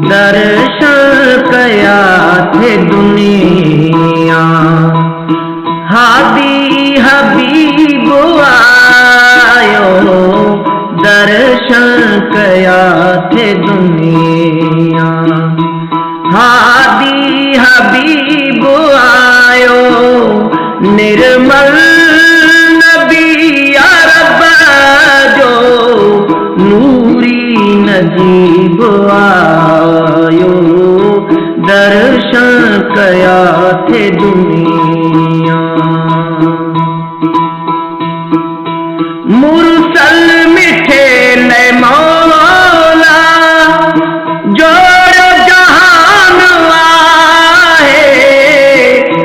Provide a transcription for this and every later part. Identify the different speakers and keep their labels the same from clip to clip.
Speaker 1: दर्शन कया थे दुनिया, हादी हबीब आयो। दर्शन कया थे दुनिया, हादी हबीब आयो। निर्मल नबी अरब जो, नूरी नजीब आयो। दर्शन कया थे दुनिया, मुरसल मिठे ले मौला जोड़ जहान आहे।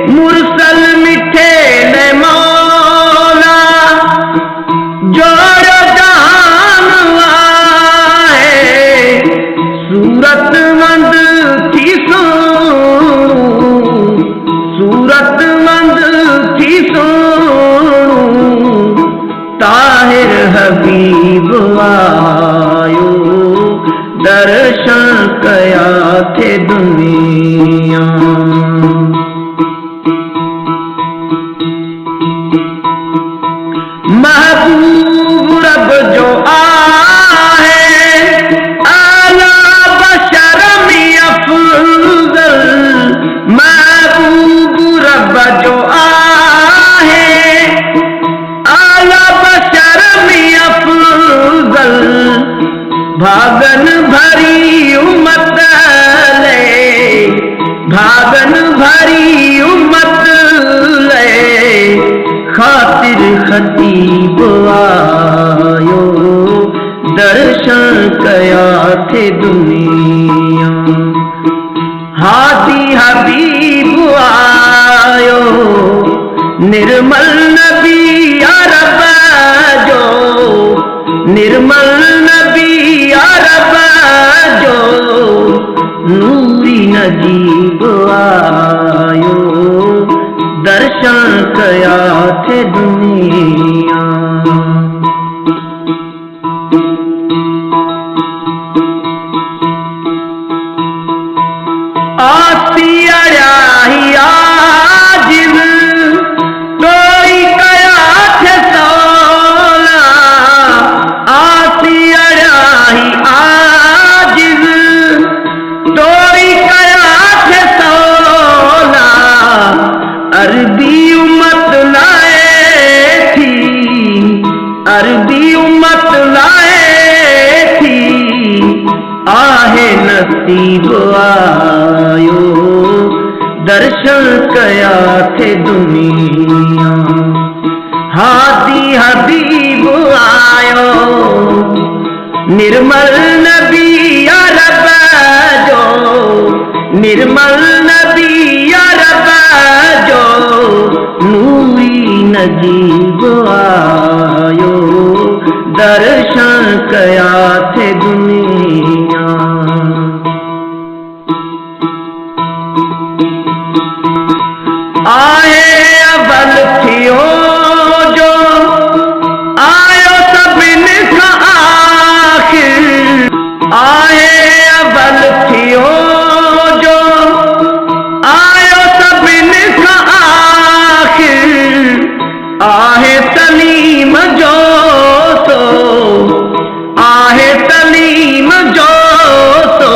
Speaker 1: मुरसल मिठे ले मौला जोड़ जहान आहे। सूरत मंद थी सोनू, सूरत मंद थी सोनू। ताहिर हबीब आयो, दर्शन कया थे दुनिया। महबूब रब जो आहे, आला बशर में अफजल। महबूब रब जो आहे, आला बशर में अफजल। भागन भरी उम्मत ले, भागन भरी उम्मत ले। खातिर खतीब आयो, दर्शन कया थे दुनिया। हादी हबीब आयो, निर्मल नबी अरब जो। निर्मल नबी अरब जो, नूरी नजीब आयो। दर्शन कया थे दुनिया। आसिया ही आजिज़, कोई कया थे सोला। आसिया ही आजिज़, कोई कया थे सोला। अरबी उम्मत लाए थी, अरबी उम्मत लाए थी। आहे नसीब आयो, दर्शन कया थे दुनिया। हादी हबीब आयो, निर्मल नबी अरब जो। निर्मल नबी अरब जो, नूरी नजीब आयो। दर्शन कया थे दुनिया। आए अवल थियो जो, आयो सभिन खां आखिर। आए अवल थियो जो, आयो सभिन खां आखिर। आहे सलीम जो सो, आहे सलीम जो सो।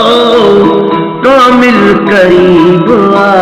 Speaker 1: कामिल करीब आ